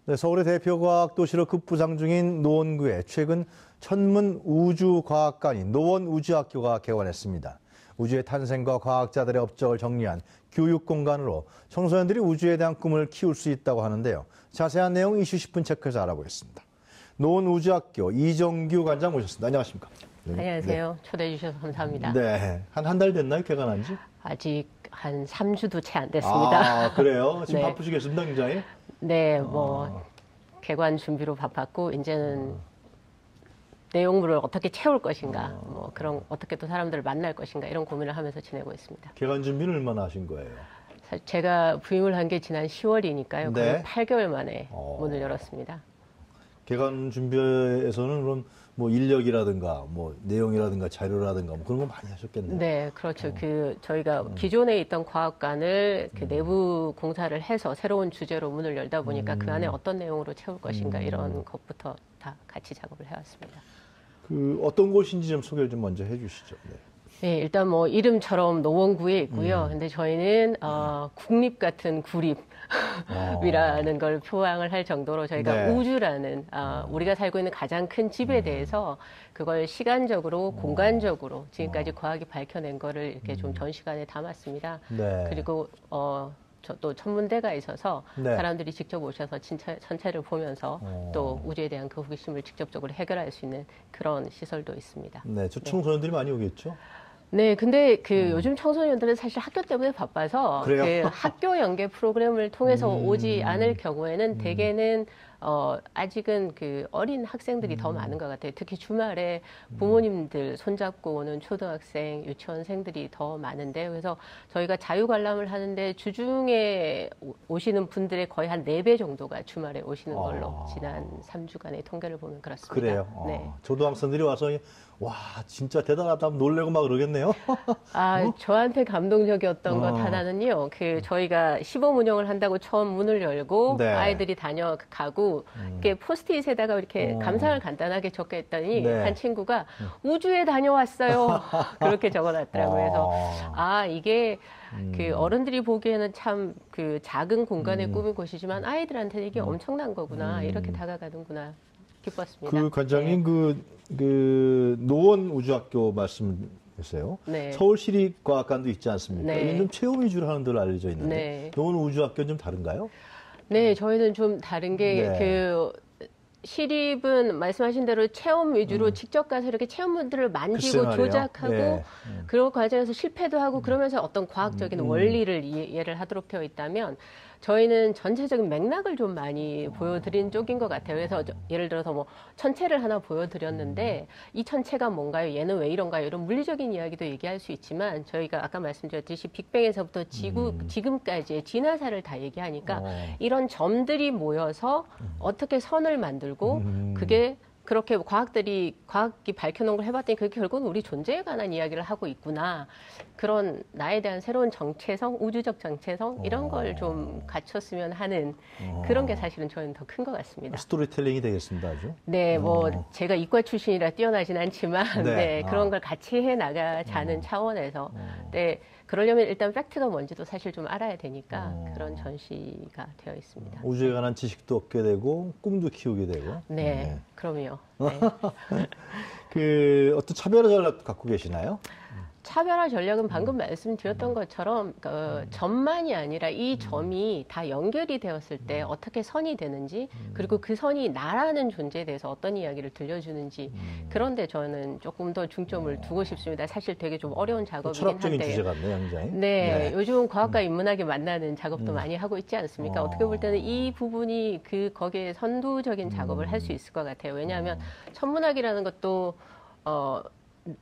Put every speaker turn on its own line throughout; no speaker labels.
네, 서울의 대표 과학 도시로 급부상 중인 노원구에 최근 천문 우주과학관인 노원우주학교가 개관했습니다. 우주의 탄생과 과학자들의 업적을 정리한 교육 공간으로 청소년들이 우주에 대한 꿈을 키울 수 있다고 하는데요. 자세한 내용 이슈 10분 체크해서 알아보겠습니다. 노원우주학교 이정규 관장 모셨습니다. 안녕하십니까?
안녕하세요. 네. 초대해 주셔서 감사합니다.
네, 한 달 됐나요? 개관한 지?
아직 한 3주도 채 안 됐습니다.
아, 그래요? 지금
네.
바쁘시겠습니다, 굉장히?
네, 개관 준비로 바빴고 이제는 내용물을 어떻게 채울 것인가, 그런 어떻게 또 사람들을 만날 것인가 이런 고민을 하면서 지내고 있습니다.
개관 준비는 얼마나 하신 거예요?
제가 부임을 한 게 지난 10월이니까요.
네.
거의 8개월 만에 문을 열었습니다.
개관 준비에서는 그럼 뭐 인력이라든가 뭐 내용이라든가 자료라든가 뭐 그런 거 많이 하셨겠네요.
네, 그렇죠. 저희가 기존에 있던 과학관을 내부 공사를 해서 새로운 주제로 문을 열다 보니까 그 안에 어떤 내용으로 채울 것인가 이런 것부터 다 같이 작업을 해왔습니다.
어떤 곳인지 좀 소개를 좀 먼저 해주시죠. 네.
네, 일단 뭐 이름처럼 노원구에 있고요. 근데 저희는 국립 같은 구립이라는 걸 표방을 할 정도로 저희가
네.
우주라는 우리가 살고 있는 가장 큰 집에 대해서 그걸 시간적으로 공간적으로 지금까지 과학이 밝혀낸 거를 이렇게 좀 전시관에 담았습니다.
네.
그리고 또 천문대가 있어서
네.
사람들이 직접 오셔서 천체를 보면서 또 우주에 대한 그 호기심을 직접적으로 해결할 수 있는 그런 시설도 있습니다.
네, 저 청소년들이 많이 오겠죠?
네, 근데 요즘 청소년들은 사실 학교 때문에 바빠서
그래요?
학교 연계 프로그램을 통해서 오지 않을 경우에는 대개는 아직은 어린 학생들이 더 많은 것 같아요. 특히 주말에 부모님들 손잡고 오는 초등학생, 유치원생들이 더 많은데 그래서 저희가 자유 관람을 하는데 주중에 오시는 분들의 거의 한 4배 정도가 주말에 오시는 걸로 지난 3주간의 통계를 보면 그렇습니다.
그래요?
네.
초등학생들이 와서 와, 진짜 대단하다 놀래고 막 그러겠네요.
저한테 감동적이었던 것 하나는요. 저희가 시범 운영을 한다고 처음 문을 열고
네.
아이들이 다녀가고 이렇게 포스트잇에다가 이렇게 감상을 간단하게 적게 했더니
네.
한 친구가 우주에 다녀왔어요. 그렇게 적어놨더라고요. 그래서 이게 어른들이 보기에는 참 작은 공간에 꾸민 곳이지만 아이들한테는 이게 엄청난 거구나. 이렇게 다가가는구나. 기뻤습니다.
관장님 노원 우주학교 말씀했어요.
네.
서울시립과학관도 있지 않습니까?
네.
이건 좀 체험 위주로 하는 데로 알려져 있는데
네.
노원 우주학교는 좀 다른가요?
네, 저희는 좀 다른 게 시립은 말씀하신 대로 체험 위주로 직접 가서 이렇게 체험물들을 만지고 조작하고
네.
그런 과정에서 실패도 하고 그러면서 어떤 과학적인 원리를 이해를 하도록 되어 있다면 저희는 전체적인 맥락을 좀 많이 보여드린 쪽인 것 같아요. 그래서 예를 들어서 뭐 천체를 하나 보여드렸는데 이 천체가 뭔가요? 얘는 왜 이런가요? 이런 물리적인 이야기도 얘기할 수 있지만 저희가 아까 말씀드렸듯이 빅뱅에서부터 지금까지의 진화사를 다 얘기하니까 이런 점들이 모여서 어떻게 선을 만들고 그게 그렇게 과학이 밝혀놓은 걸 해봤더니 그게 결국은 우리 존재에 관한 이야기를 하고 있구나. 그런 나에 대한 새로운 정체성, 우주적 정체성 이런 걸 좀 갖췄으면 하는 그런 게 사실은 저는 더 큰 것 같습니다.
스토리텔링이 되겠습니다, 아주.
네, 제가 이과 출신이라 뛰어나진 않지만 그런 걸 같이 해나가자는 차원에서 그러려면 일단 팩트가 뭔지도 사실 좀 알아야 되니까 그런 전시가 되어 있습니다.
우주에 관한 지식도 얻게 되고 꿈도 키우게 되고.
네. 그럼요. 네.
어떤 차별화 전략도 갖고 계시나요?
차별화 전략은 방금 말씀드렸던 것처럼 점만이 아니라 이 점이 다 연결이 되었을 때 어떻게 선이 되는지 그리고 그 선이 나라는 존재에 대해서 어떤 이야기를 들려주는지 그런데 저는 조금 더 중점을 두고 싶습니다. 사실 되게 좀 어려운 작업이긴 한데
철학적인 주제 같네요, 굉장히.
네, 요즘 과학과 인문학이 만나는 작업도 많이 하고 있지 않습니까? 어떻게 볼 때는 이 부분이 거기에 선두적인 작업을 할 수 있을 것 같아요. 왜냐하면 천문학이라는 것도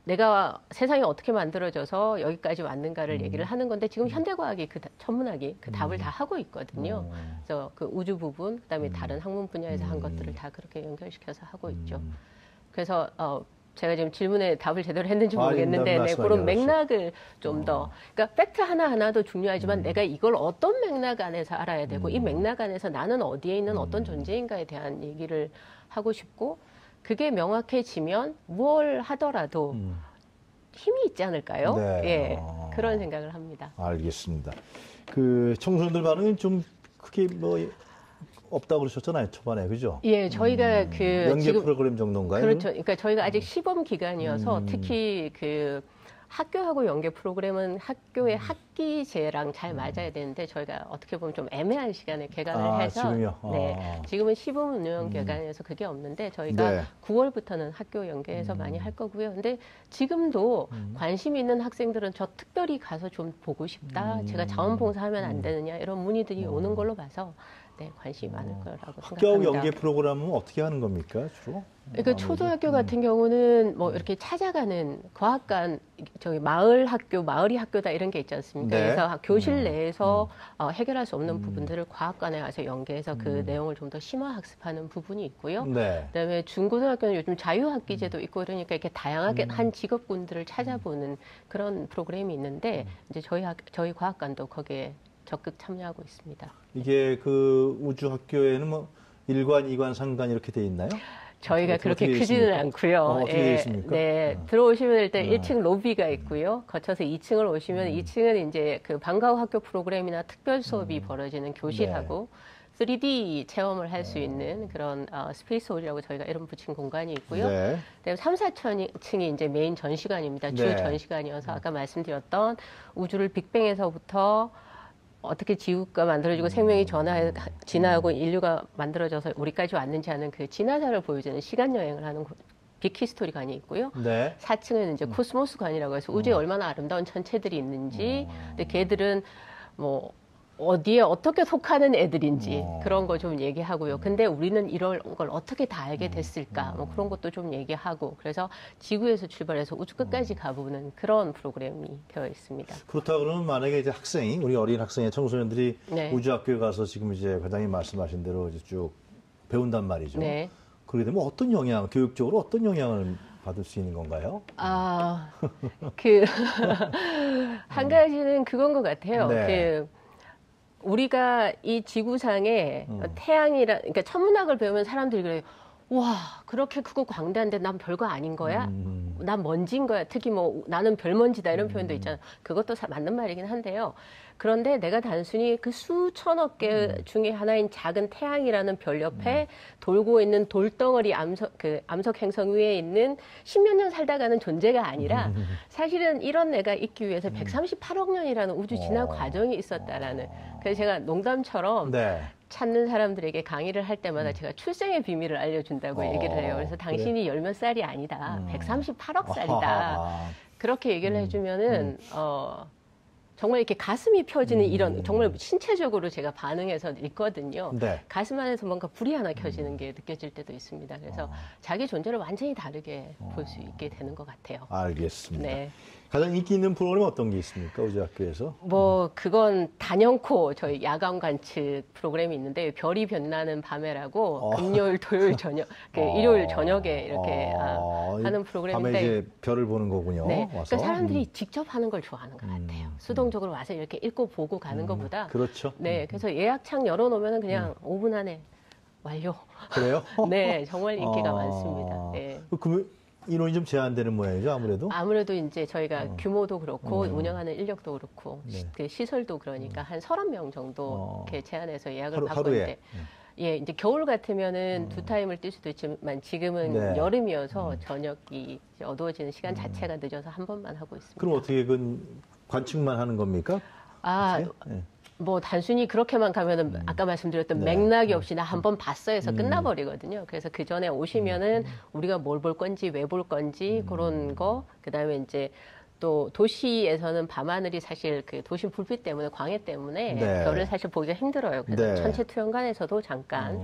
내가 세상이 어떻게 만들어져서 여기까지 왔는가를 얘기를 하는 건데 지금 현대과학이 천문학이 그 답을 다 하고 있거든요. 그래서 그 우주 부분, 그다음에 다른 학문 분야에서 한 것들을 다 그렇게 연결시켜서 하고 있죠. 그래서 제가 지금 질문에 답을 제대로 했는지 모르겠는데 그런 맥락을 좀 더 그러니까 팩트 하나하나도 중요하지만 내가 이걸 어떤 맥락 안에서 알아야 되고 이 맥락 안에서 나는 어디에 있는 어떤 존재인가에 대한 얘기를 하고 싶고 그게 명확해지면 뭘 하더라도 힘이 있지 않을까요?
네.
예, 그런 생각을 합니다.
알겠습니다. 청소년들 반응은 좀 크게 없다고 그러셨잖아요, 초반에. 그죠?
예, 저희가
연계
지금
프로그램 정도인가요?
그렇죠. 그러니까 저희가 아직 시범 기간이어서 특히 학교하고 연계 프로그램은 학교의 학기제랑 잘 맞아야 되는데 저희가 어떻게 보면 좀 애매한 시간에 개강을 해서
지금요?
네, 지금은 시범 운영 기간이어서 그게 없는데 저희가
네.
9월부터는 학교 연계해서 많이 할 거고요. 근데 지금도 관심 있는 학생들은 저 특별히 가서 좀 보고 싶다. 제가 자원봉사하면 안 되느냐 이런 문의들이 오는 걸로 봐서 네, 관심이 많을 거라고
학교하고
생각합니다.
연계 프로그램은 어떻게 하는 겁니까, 주로?
그러니까 초등학교 같은 경우는 뭐 이렇게 찾아가는 과학관, 저기 마을 학교, 마을이 학교다 이런 게 있지 않습니까?
네.
그래서 교실 내에서 해결할 수 없는 부분들을 과학관에 가서 연계해서 그 내용을 좀 더 심화 학습하는 부분이 있고요.
네.
그다음에 중고등학교는 요즘 자유학기제도 있고 그러니까 이렇게 다양하게 한 직업군들을 찾아보는 그런 프로그램이 있는데 이제 저희 과학관도 거기에 적극 참여하고 있습니다.
이게 그 우주학교에는 뭐 1관, 2관, 3관 이렇게 돼 있나요?
저희가 그렇게 크지는 않고요.
어떻게 되어 있습니까?
네, 들어오시면 일단 1층 로비가 있고요. 거쳐서 2층을 오시면 2층은 이제 그 방과후 학교 프로그램이나 특별 수업이 벌어지는 교실하고 3D 체험을 할 수 있는 그런 스페이스 홀이라고 저희가 이름 붙인 공간이 있고요.
네.
그다음에 3, 4층이 이제 메인 전시관입니다. 주
네.
전시관이어서 아까 말씀드렸던 우주를 빅뱅에서부터 어떻게 지구가 만들어지고 생명이 진화하고 인류가 만들어져서 우리까지 왔는지 하는 그 진화사를 보여주는 시간 여행을 하는 빅히스토리관이 있고요.
네.
4층은 이제 코스모스관이라고 해서 우주에 얼마나 아름다운 천체들이 있는지, 근데 걔들은 뭐 어디에 어떻게 속하는 애들인지 그런 거 좀 얘기하고요. 근데 우리는 이런 걸 어떻게 다 알게 됐을까? 뭐 그런 것도 좀 얘기하고 그래서 지구에서 출발해서 우주 끝까지 가보는 그런 프로그램이 되어 있습니다.
그렇다 그러면 만약에 이제 학생이 우리 어린 학생의 청소년들이
네.
우주학교에 가서 지금 이제 과장님 말씀하신 대로 이제 쭉 배운단 말이죠.
네.
그러게 되면 어떤 영향, 교육적으로 어떤 영향을 받을 수 있는 건가요?
한 가지는 그건 것 같아요.
네.
우리가 이 지구상에 그러니까 천문학을 배우면 사람들이 그래요. 와, 그렇게 크고 광대한데 난 별거 아닌 거야? 난 먼지인 거야? 특히 뭐 나는 별먼지다 이런 표현도 있잖아요. 그것도 맞는 말이긴 한데요. 그런데 내가 단순히 그 수천억 개 중에 하나인 작은 태양이라는 별 옆에 돌고 있는 돌덩어리 암석 행성 위에 있는 십몇 년 살다 가는 존재가 아니라 사실은 이런 내가 있기 위해서 138억 년이라는 우주 진화 과정이 있었다라는. 그래서 제가 농담처럼
네.
찾는 사람들에게 강의를 할 때마다 제가 출생의 비밀을 알려준다고 얘기를 해요. 그래서 당신이 열 몇 살이 아니다. 138억 살이다. 그렇게 얘기를 해주면은, 정말 이렇게 가슴이 펴지는 이런, 정말 신체적으로 제가 반응해서 있거든요.
네.
가슴 안에서 뭔가 불이 하나 켜지는 게 느껴질 때도 있습니다. 그래서 자기 존재를 완전히 다르게 볼 수 있게 되는 것 같아요.
알겠습니다.
네.
가장 인기 있는 프로그램 어떤 게 있습니까? 우주학교에서?
그건 단연코 저희 야간 관측 프로그램이 있는데, 별이 빛나는 밤에라고 금요일, 토요일 저녁, 일요일 저녁에 이렇게 하는 프로그램인데.
밤에 이제 별을 보는 거군요.
네.
와서.
그러니까 사람들이 직접 하는 걸 좋아하는 것 같아요. 수동적으로 와서 이렇게 읽고 보고 가는 것보다.
그렇죠.
네. 그래서 예약창 열어놓으면 그냥 5분 안에 완료.
그래요?
네. 정말 인기가 많습니다. 네.
그러면 인원이 좀 제한되는 모양이죠, 아무래도?
아무래도 이제 저희가 규모도 그렇고 운영하는 인력도 그렇고
네.
그 시설도 그러니까 한 30명 정도 이렇게 제한해서 예약을 받고
하루에?
있는데 예, 이제 겨울 같으면은 두 타임을 뛸 수도 있지만 지금은
네.
여름이어서 저녁이 이제 어두워지는 시간 자체가 늦어서 한 번만 하고 있습니다.
그럼 어떻게 관측만 하는 겁니까? 네.
뭐 단순히 그렇게만 가면은 아까 말씀드렸던 맥락이 없이 나 한 번 봤어 해서 끝나버리거든요. 그래서 그 전에 오시면은 우리가 뭘 볼 건지 왜 볼 건지 그런 거, 그다음에 이제 또 도시에서는 밤하늘이 사실 그 도심 불빛 때문에 광해 때문에
네.
별을 사실 보기가 힘들어요. 그래서
네.
천체 투영관에서도 잠깐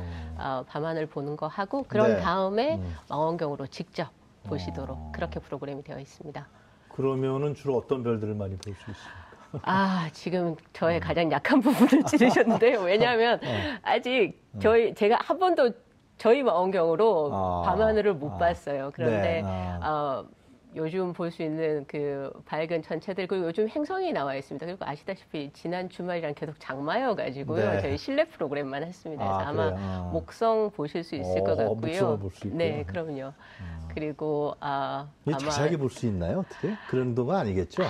밤하늘 보는 거 하고 그런
네.
다음에 망원경으로 직접 보시도록 그렇게 프로그램이 되어 있습니다.
그러면은 주로 어떤 별들을 많이 볼 수 있습니까?
지금 저의 가장 약한 부분을 찌르셨는데요. 왜냐하면 아직 제가 한 번도 저희 망원경으로 밤하늘을 못 봤어요. 그런데
네.
요즘 볼 수 있는 그 밝은 천체들, 그리고 요즘 행성이 나와 있습니다. 그리고 아시다시피 지난 주말이랑 계속 장마여가지고요.
네.
저희 실내 프로그램만 했습니다. 그래서 아마
그래요?
목성 보실 수 있을 것 같고요.
목성을 볼 수 있고요.
네, 그럼요. 그리고
이게 자세하게 볼 수 있나요? 어떻게? 그런 정도가 아니겠죠?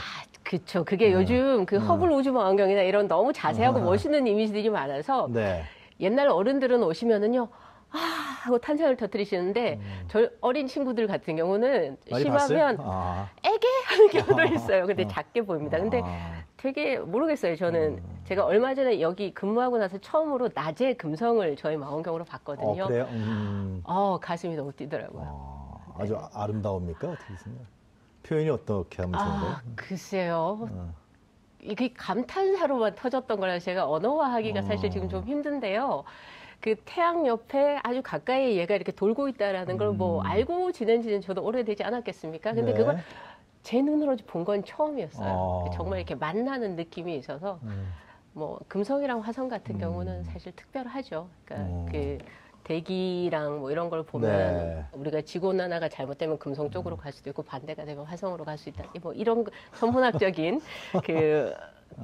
그쵸. 그게 요즘 그 허블 우주 망원경이나 이런 너무 자세하고 멋있는 이미지들이 많아서
네.
옛날 어른들은 오시면은요, 아, 하고 탄성을 터뜨리시는데, 저 어린 친구들 같은 경우는
많이
심하면,
봤어요? 아.
애게! 하는 경우도 있어요. 근데 작게 보입니다. 근데
아.
되게 모르겠어요. 저는 제가 얼마 전에 여기 근무하고 나서 처음으로 낮에 금성을 저희 망원경으로 봤거든요.
그래요?
가슴이 너무 뛰더라고요.
아주 아름다웁니까? 어떻게 생각해요? 표현이 어떻게 하면 좋은가요?
글쎄요. 이게 감탄사로만 터졌던 거라 제가 언어화하기가 사실 지금 좀 힘든데요. 그 태양 옆에 아주 가까이 얘가 이렇게 돌고 있다라는 걸 뭐 알고 지낸 지는 저도 오래되지 않았겠습니까? 근데
네.
그걸 제 눈으로 본 건 처음이었어요. 정말 이렇게 만나는 느낌이 있어서 뭐 금성이랑 화성 같은 경우는 사실 특별하죠. 그러니까 그 대기랑 뭐 이런 걸 보면
네.
우리가 지구온난화가 잘못되면 금성 쪽으로 갈 수도 있고 반대가 되면 화성으로 갈 수 있다. 뭐 이런 천문학적인 그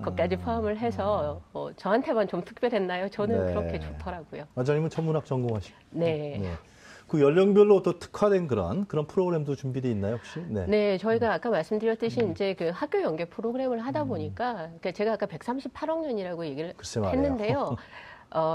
것까지 포함을 해서 뭐 저한테만 좀 특별했나요? 저는
네.
그렇게 좋더라고요.
원장님은 천문학 전공하시고.
네.
그 연령별로 또 특화된 그런 프로그램도 준비되어 있나요, 혹시?
네, 저희가 아까 말씀드렸듯이 이제 그 학교 연계 프로그램을 하다 보니까 그러니까 제가 아까 138학년이라고 얘기를
글쎄 말이에요.
했는데요.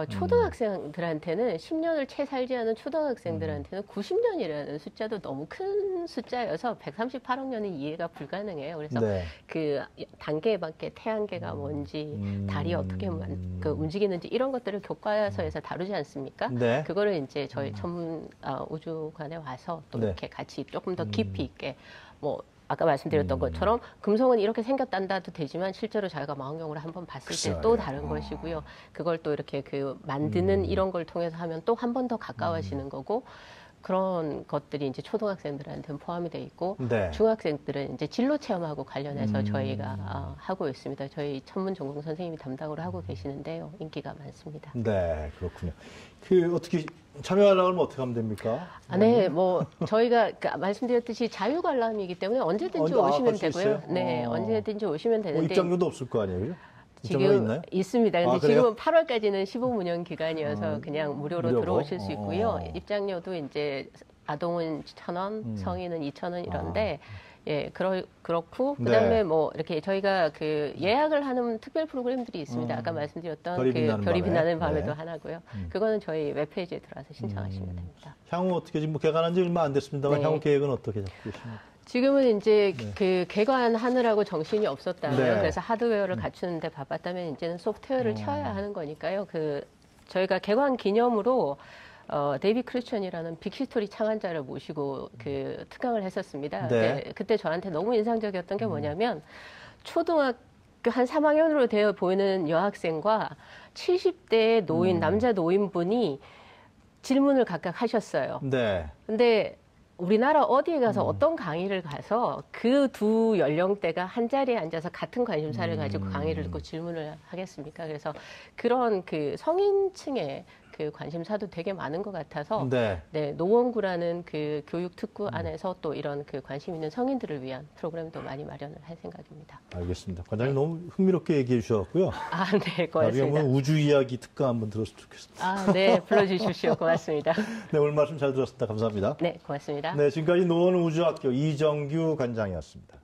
초등학생들한테는 10년을 채 살지 않은 초등학생들한테는 90년이라는 숫자도 너무 큰 숫자여서 138억년은 이해가 불가능해요. 그래서
네.
그 단계밖에 태양계가 뭔지 달이 어떻게 움직이는지 이런 것들을 교과서에서 다루지 않습니까?
네.
그거를 이제 저희 천문 우주관에 와서 또
네.
이렇게 같이 조금 더 깊이 있게 뭐 아까 말씀드렸던 것처럼 금성은 이렇게 생겼단다도 되지만 실제로 저희가 망원경으로 한번 봤을 때 또
글쎄요.
다른 것이고요. 그걸 또 이렇게 그 만드는 이런 걸 통해서 하면 또 한 번 더 가까워지는 거고 그런 것들이 이제 초등학생들한테는 포함이 돼 있고
네.
중학생들은 이제 진로 체험하고 관련해서 저희가 하고 있습니다. 저희 천문 전공 선생님이 담당으로 하고 계시는데요. 인기가 많습니다.
네, 그렇군요. 그 어떻게 참여하려고 하면 어떻게 하면 됩니까?
네, 뭐 저희가 말씀드렸듯이 자유 관람이기 때문에 언제든지 오시면
갈수
되고요.
있어요?
네, 언제든지 오시면 되는데
입장료도 없을 거 아니에요? 그죠? 입장료
지금
있나요?
있습니다. 근데
그래요?
지금은 8월까지는 15문연 기간이어서 그냥 무료로
무료고?
들어오실 수 있고요. 입장료도 이제 아동은 1,000원, 성인은 2,000원 이런데 예, 그렇고 그다음에
네.
뭐 이렇게 저희가 그 예약을 하는 특별 프로그램들이 있습니다. 아까 말씀드렸던
별이
그
빛나는
별이
밤에.
빛나는 밤에도
네.
하나고요. 그거는 저희 웹페이지에 들어와서 신청하시면 됩니다.
향후 어떻게 지금 개관한 지 얼마 안 됐습니다만
네.
향후 계획은 어떻게 잡고 계십니까?
지금은 이제 그 개관하느라고 정신이 없었다면
네.
그래서 하드웨어를 갖추는데 바빴다면 이제는 소프트웨어를 쳐야 하는 거니까요. 그 저희가 개관 기념으로 데이비 크리스천이라는 빅히스토리 창안자를 모시고 그 특강을 했었습니다.
네.
그때 저한테 너무 인상적이었던 게 뭐냐면 초등학교 한 3학년으로 되어 보이는 여학생과 70대의 노인 남자 노인분이 질문을 각각 하셨어요.
네.
근데 우리나라 어디에 가서 어떤 강의를 가서 그 두 연령대가 한 자리에 앉아서 같은 관심사를 가지고 강의를 듣고 질문을 하겠습니까? 그래서 그런 그 성인층의 그 관심사도 되게 많은 것 같아서
네.
네, 노원구라는 그 교육 특구 안에서 또 이런 그 관심 있는 성인들을 위한 프로그램도 많이 마련을 할 생각입니다.
알겠습니다. 관장님 너무 흥미롭게 얘기해 주셨고요.
아, 네,
나중에
고맙습니다.
한번 우주 이야기 특강 한번 들었으면 좋겠습니다.
아, 네, 불러주십시오. 고맙습니다.
네, 오늘 말씀 잘 들었습니다. 감사합니다.
네, 고맙습니다.
네, 지금까지 노원우주학교 이정규 관장이었습니다.